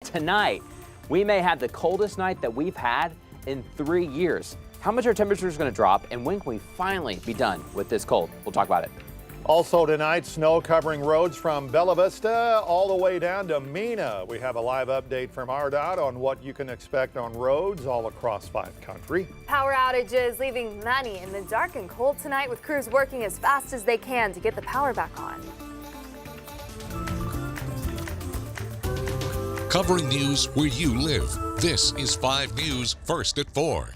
Tonight, we may have the coldest night that we've had in 3 years. How much are temperatures going to drop, and when can we finally be done with this cold? We'll talk about it. Also tonight, snow covering roads from Bella Vista all the way down to Mena. We have a live update from RDOT on what you can expect on roads all across 5 country. Power outages leaving many in the dark and cold tonight, with crews working as fast as they can to get the power back on. Covering news where you live. This is 5 News First at 4.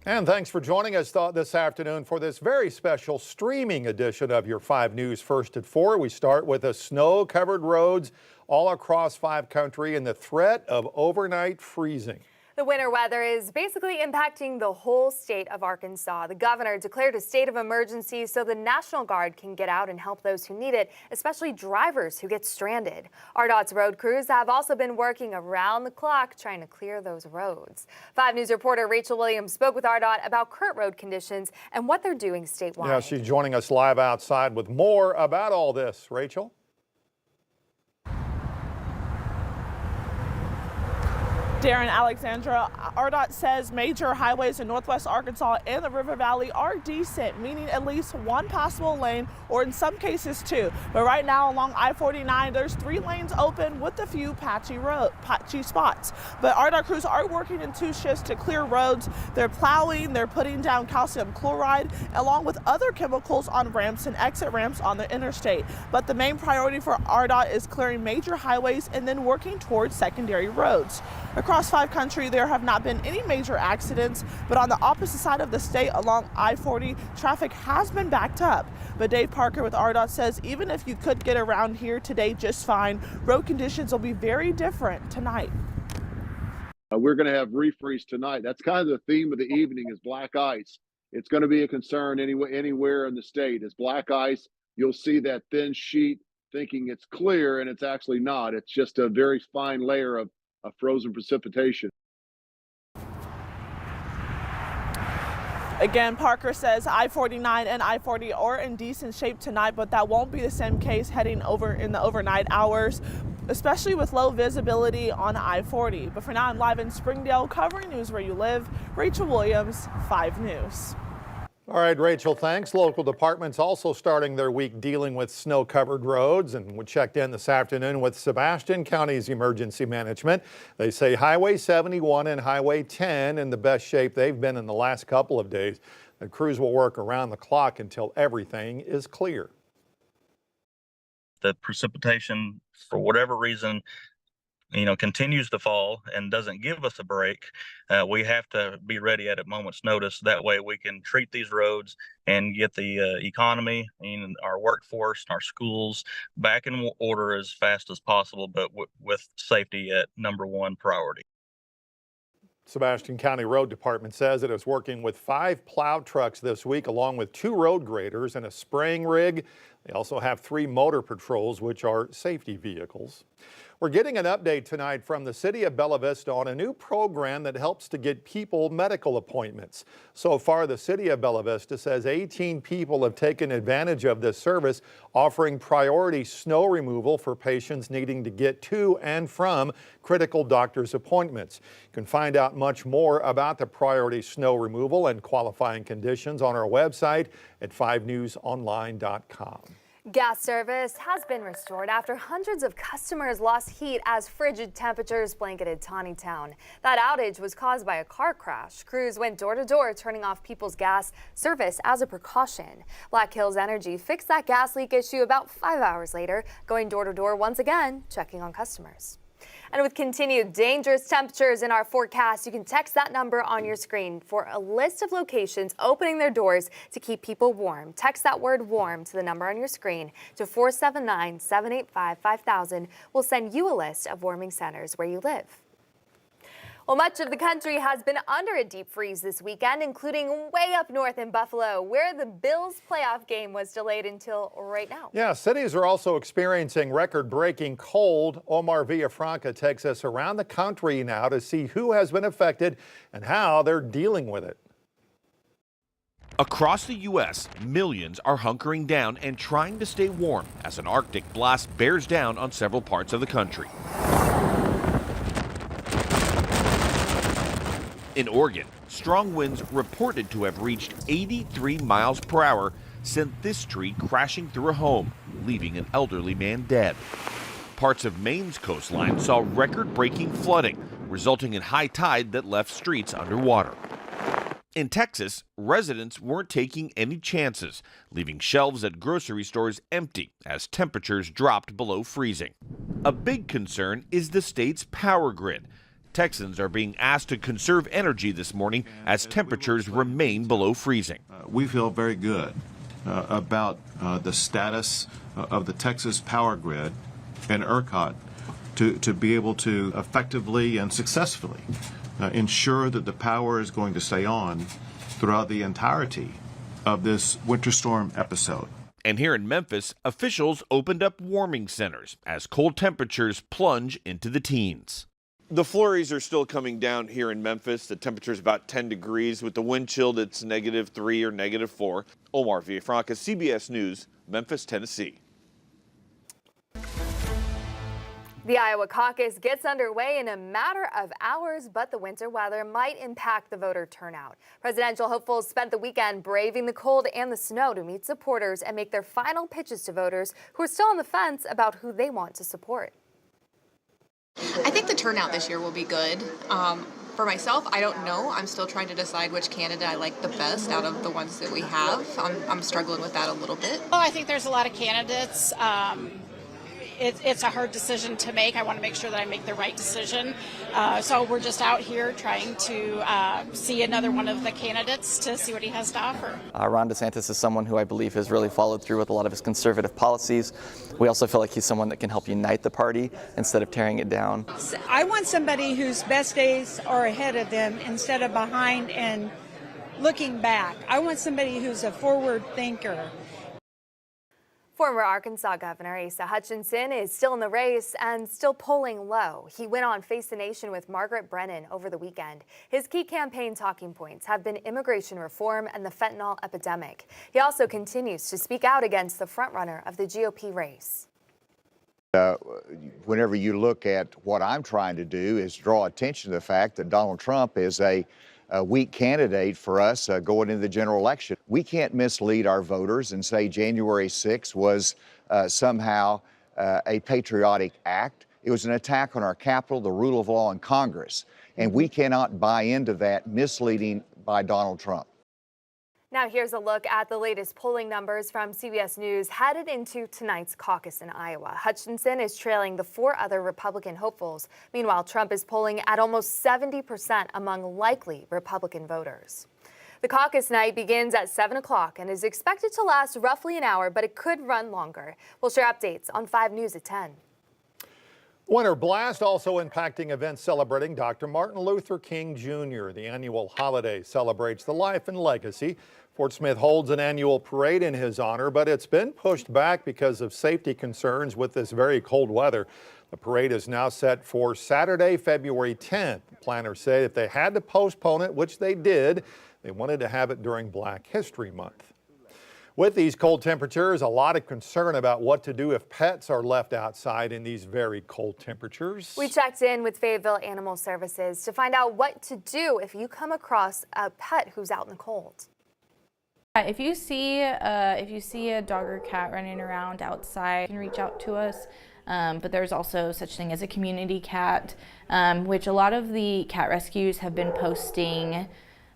And thanks for joining us this afternoon for this very special streaming edition of your 5 News First at 4. We start with the snow-covered roads all across 5 country and the threat of overnight freezing. The winter weather is basically impacting the whole state of Arkansas. The governor declared a state of emergency so the National Guard can get out and help those who need it, especially drivers who get stranded. RDOT's road crews have also been working around the clock trying to clear those roads. 5 News reporter Rachel Williams spoke with RDOT about current road conditions and what they're doing statewide. Yeah, she's joining us live outside with more about all this. Rachel? Darren, Alexandra, RDOT says major highways in northwest Arkansas and the River Valley are decent, meaning at least one passable lane, or in some cases 2. But right now along I-49, there's 3 lanes open with a few patchy spots. But RDOT crews are working in 2 shifts to clear roads. They're plowing, they're putting down calcium chloride, along with other chemicals on ramps and exit ramps on the interstate. But the main priority for RDOT is clearing major highways and then working towards secondary roads. Across 5 country, there have not been any major accidents, but on the opposite side of the state along I-40, traffic has been backed up. But Dave Parker with RDOT says even if you could get around here today just fine, road conditions will be very different tonight. We're going to have refreeze tonight. That's kind of the theme of the evening is black ice. It's going to be a concern anywhere in the state. Is black ice. You'll see that thin sheet thinking it's clear, and it's actually not. It's just a very fine layer of frozen precipitation. Again, Parker says I-49 and I-40 are in decent shape tonight, but that won't be the same case heading over in the overnight hours, especially with low visibility on I-40. But for now, I'm live in Springdale covering news where you live. Rachel Williams, 5 News. All right, Rachel, thanks. Local departments also starting their week dealing with snow-covered roads, and we checked in this afternoon with Sebastian County's emergency management. They say Highway 71 and Highway 10 in the best shape they've been in the last couple of days. The crews will work around the clock until everything is clear. The precipitation, for whatever reason, continues to fall and doesn't give us a break. We have to be ready at a moment's notice. That way we can treat these roads and get the economy and our workforce, our schools back in order as fast as possible, but with safety at #1 priority. Sebastian County Road Department says it is working with 5 plow trucks this week, along with 2 road graders and a spraying rig. They also have 3 motor patrols, which are safety vehicles. We're getting an update tonight from the city of Bella Vista on a new program that helps to get people medical appointments. So far, the city of Bella Vista says 18 people have taken advantage of this service, offering priority snow removal for patients needing to get to and from critical doctor's appointments. You can find out much more about the priority snow removal and qualifying conditions on our website at 5newsonline.com. Gas service has been restored after hundreds of customers lost heat as frigid temperatures blanketed Taneytown. That outage was caused by a car crash. Crews went door to door turning off people's gas service as a precaution. Black Hills Energy fixed that gas leak issue about 5 hours later, going door to door once again, checking on customers. And with continued dangerous temperatures in our forecast, you can text that number on your screen for a list of locations opening their doors to keep people warm. Text that word warm to the number on your screen to 479-785-5000. We'll send you a list of warming centers where you live. Well, much of the country has been under a deep freeze this weekend, including way up north in Buffalo, where the Bills playoff game was delayed until right now. Yeah, cities are also experiencing record-breaking cold. Omar Villafranca takes us around the country now to see who has been affected and how they're dealing with it. Across the U.S., millions are hunkering down and trying to stay warm as an Arctic blast bears down on several parts of the country. In Oregon, strong winds reported to have reached 83 miles per hour sent this tree crashing through a home, leaving an elderly man dead. Parts of Maine's coastline saw record-breaking flooding, resulting in high tide that left streets underwater. In Texas, residents weren't taking any chances, leaving shelves at grocery stores empty as temperatures dropped below freezing. A big concern is the state's power grid. Texans are being asked to conserve energy this morning as temperatures remain below freezing. We feel very good about the status of the Texas power grid and ERCOT to be able to effectively and successfully ensure that the power is going to stay on throughout the entirety of this winter storm episode. And here in Memphis, officials opened up warming centers as cold temperatures plunge into the teens. The flurries are still coming down here in Memphis. The temperature is about 10 degrees. With the wind chill, it's -3 or -4. Omar Villafranca, CBS News, Memphis, Tennessee. The Iowa caucus gets underway in a matter of hours, but the winter weather might impact the voter turnout. Presidential hopefuls spent the weekend braving the cold and the snow to meet supporters and make their final pitches to voters who are still on the fence about who they want to support. I think the turnout this year will be good. For myself, I don't know. I'm still trying to decide which candidate I like the best out of the ones that we have. I'm struggling with that a little bit. Well, I think there's a lot of candidates. It's a hard decision to make. I want to make sure that I make the right decision. So we're just out here trying to see another one of the candidates to see what he has to offer. Ron DeSantis is someone who I believe has really followed through with a lot of his conservative policies. We also feel like he's someone that can help unite the party instead of tearing it down. I want somebody whose best days are ahead of them instead of behind and looking back. I want somebody who's a forward thinker. Former Arkansas Governor Asa Hutchinson is still in the race and still polling low. He went on Face the Nation with Margaret Brennan over the weekend. His key campaign talking points have been immigration reform and the fentanyl epidemic. He also continues to speak out against the frontrunner of the GOP race. Whenever you look at what I'm trying to do is draw attention to the fact that Donald Trump is a weak candidate for us going into the general election. We can't mislead our voters and say January 6th was somehow a patriotic act. It was an attack on our Capitol, the rule of law, and Congress. And we cannot buy into that misleading by Donald Trump. Now here's a look at the latest polling numbers from CBS News headed into tonight's caucus in Iowa. Hutchinson is trailing the 4 other Republican hopefuls. Meanwhile, Trump is polling at almost 70% among likely Republican voters. The caucus night begins at 7 o'clock and is expected to last roughly an hour, but it could run longer. We'll share updates on 5 News at 10. Winter blast also impacting events celebrating Dr. Martin Luther King Jr. The annual holiday celebrates the life and legacy. Fort Smith holds an annual parade in his honor, but it's been pushed back because of safety concerns with this very cold weather. The parade is now set for Saturday, February 10th. Planners say if they had to postpone it, which they did, they wanted to have it during Black History Month. With these cold temperatures, a lot of concern about what to do if pets are left outside in these very cold temperatures. We checked in with Fayetteville Animal Services to find out what to do if you come across a pet who's out in the cold. If you see a dog or cat running around outside, you can reach out to us. But there's also such thing as a community cat, which a lot of the cat rescues have been posting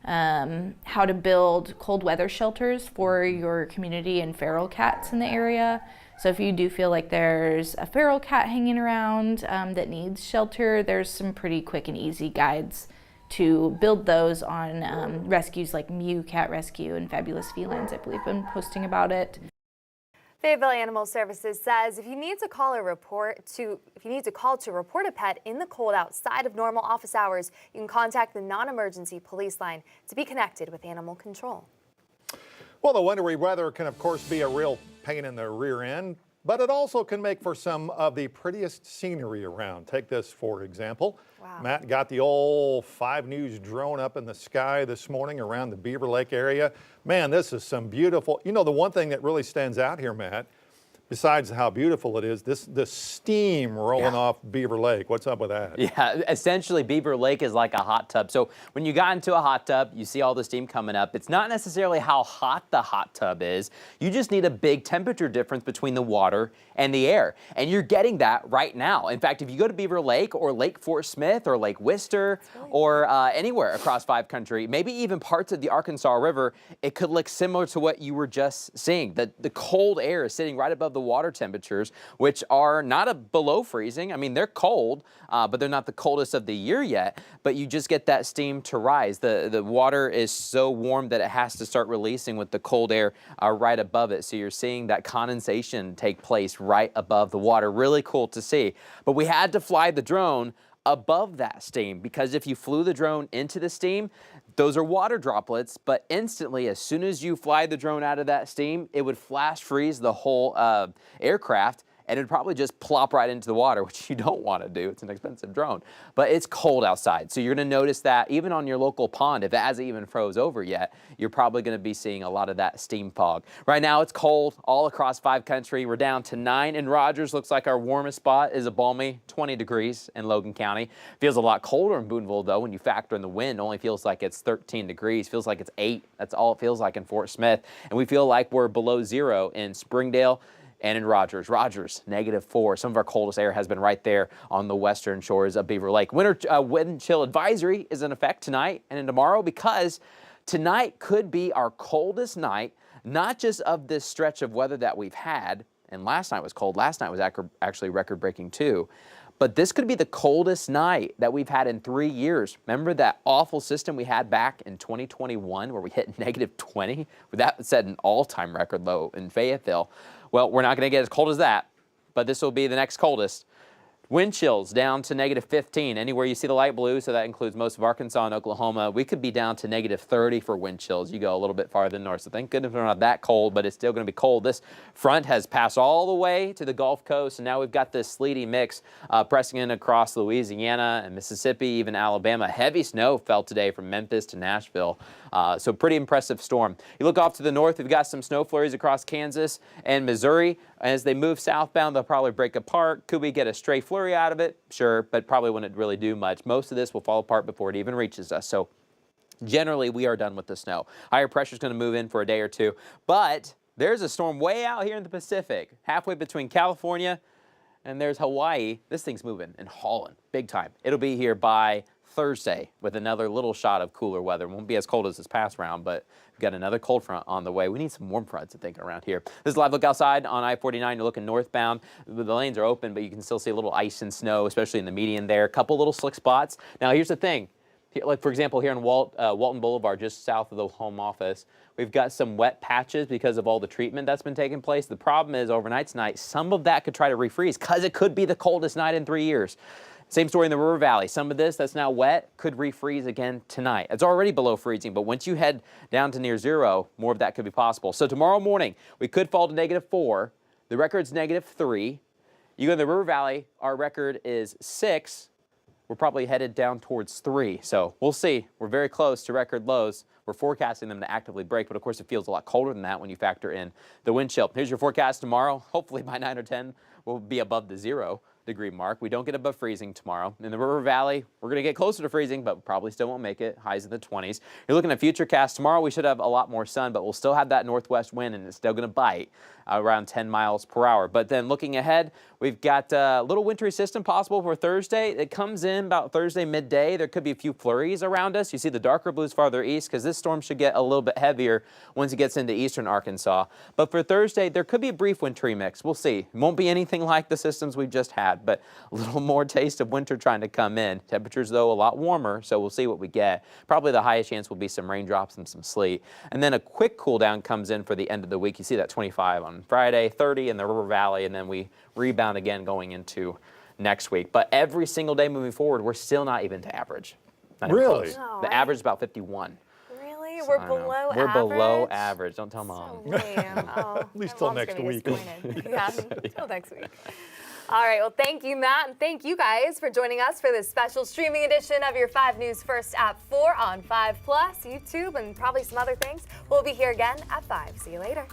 how to build cold weather shelters for your community and feral cats in the area. So if you do feel like there's a feral cat hanging around that needs shelter, there's some pretty quick and easy guides to build those on rescues like Mew Cat Rescue and Fabulous Felines, I believe, been posting about it. Fayetteville Animal Services says if you need to call to report a pet in the cold outside of normal office hours, you can contact the non-emergency police line to be connected with animal control. Well, the wintry weather can, of course, be a real pain in the rear end, but it also can make for some of the prettiest scenery around. Take this, for example. Wow. Matt got the old 5 News drone up in the sky this morning around the Beaver Lake area. Man, this is some beautiful, the one thing that really stands out here, Matt, besides how beautiful it is, the steam rolling off Beaver Lake. What's up with that? Yeah, essentially Beaver Lake is like a hot tub. So when you got into a hot tub, you see all the steam coming up. It's not necessarily how hot the hot tub is. You just need a big temperature difference between the water and the air. And you're getting that right now. In fact, if you go to Beaver Lake or Lake Fort Smith or Lake Worcester or anywhere across 5 country, maybe even parts of the Arkansas River, it could look similar to what you were just seeing. The cold air is sitting right above the water temperatures, which are not below freezing. I mean, they're cold, but they're not the coldest of the year yet. But you just get that steam to rise. The water is so warm that it has to start releasing with the cold air right above it. So you're seeing that condensation take place right above the water. Really cool to see. But we had to fly the drone above that steam, because if you flew the drone into the steam, those are water droplets, but instantly, as soon as you fly the drone out of that steam, it would flash freeze the whole aircraft, and it would probably just plop right into the water, which you don't want to do. It's an expensive drone. But it's cold outside, so you're going to notice that even on your local pond, if it hasn't even froze over yet, you're probably going to be seeing a lot of that steam fog. Right now, it's cold all across 5 country. We're down to 9 in Rogers. Looks like our warmest spot is a balmy 20 degrees in Logan County. Feels a lot colder in Boonville, though, when you factor in the wind. Only feels like it's 13 degrees. Feels like it's 8. That's all it feels like in Fort Smith. And we feel like we're below 0 in Springdale and in Rogers. Rogers, -4. Some of our coldest air has been right there on the western shores of Beaver Lake. Winter wind chill advisory is in effect tonight and tomorrow, because tonight could be our coldest night, not just of this stretch of weather that we've had, and last night was cold. Last night was actually record-breaking too. But this could be the coldest night that we've had in 3 years. Remember that awful system we had back in 2021 where we hit -20? That set an all-time record low in Fayetteville. Well, we're not going to get as cold as that, but this will be the next coldest. Wind chills down to -15 anywhere you see the light blue, so that includes most of Arkansas and Oklahoma. We could be down to -30 for wind chills. You go a little bit farther north, so thank goodness we're not that cold, but it's still going to be cold. This front has passed all the way to the Gulf Coast, and now we've got this sleety mix pressing in across Louisiana and Mississippi, even Alabama. Heavy snow fell today from Memphis to Nashville, so pretty impressive storm. You look off to the north, we've got some snow flurries across Kansas and Missouri. As they move southbound, they'll probably break apart. Could we get a stray flurry out of it? Sure, but probably wouldn't really do much. Most of this will fall apart before it even reaches us. So generally, we are done with the snow. Higher pressure is going to move in for a day or two. But there's a storm way out here in the Pacific, halfway between California and there's Hawaii. This thing's moving and hauling big time. It'll be here by Thursday with another little shot of cooler weather. It won't be as cold as this past round, but we've got another cold front on the way. We need some warm fronts, I think, around here. This is a live look outside on I-49. You're looking northbound. The lanes are open, but you can still see a little ice and snow, especially in the median there. A couple little slick spots. Now, here's the thing. Like, for example, here in Walton Boulevard, just south of the home office, we've got some wet patches because of all the treatment that's been taking place. The problem is overnight tonight, some of that could try to refreeze because it could be the coldest night in 3 years. Same story in the River Valley. Some of this that's now wet could refreeze again tonight. It's already below freezing, but once you head down to near 0, more of that could be possible. So tomorrow morning, we could fall to -4. The record's -3. You go to the River Valley, our record is 6. We're probably headed down towards 3. So we'll see. We're very close to record lows. We're forecasting them to actively break, but of course it feels a lot colder than that when you factor in the wind chill. Here's your forecast tomorrow. Hopefully by 9 or 10, we'll be above the 0-degree mark. We don't get above freezing tomorrow. In the River Valley, we're going to get closer to freezing, but probably still won't make it. Highs in the 20s. You're looking at Futurecast tomorrow. We should have a lot more sun, but we'll still have that northwest wind, and it's still going to bite around 10 miles per hour. But then looking ahead, we've got a little wintry system possible for Thursday. It comes in about Thursday midday. There could be a few flurries around us. You see the darker blues farther east because this storm should get a little bit heavier once it gets into eastern Arkansas. But for Thursday, there could be a brief wintry mix. We'll see. It won't be anything like the systems we've just had, but a little more taste of winter trying to come in. Temperatures, though, a lot warmer, so we'll see what we get. Probably the highest chance will be some raindrops and some sleet. And then a quick cool down comes in for the end of the week. You see that 25 on Friday, 30 in the River Valley, and then we rebound again going into next week. But every single day moving forward, we're still not even to average. Not even Really? close. No, The average is about 51. Really? So We're I know. below We're average? below average. Don't tell Mom. So lame. Oh, At least my till mom's next gonna be week. disappointed. Yeah, till next week. All right, well, thank you, Matt, and thank you guys for joining us for this special streaming edition of your 5 News First at 4 on 5+, YouTube, and probably some other things. We'll be here again at 5. See you later.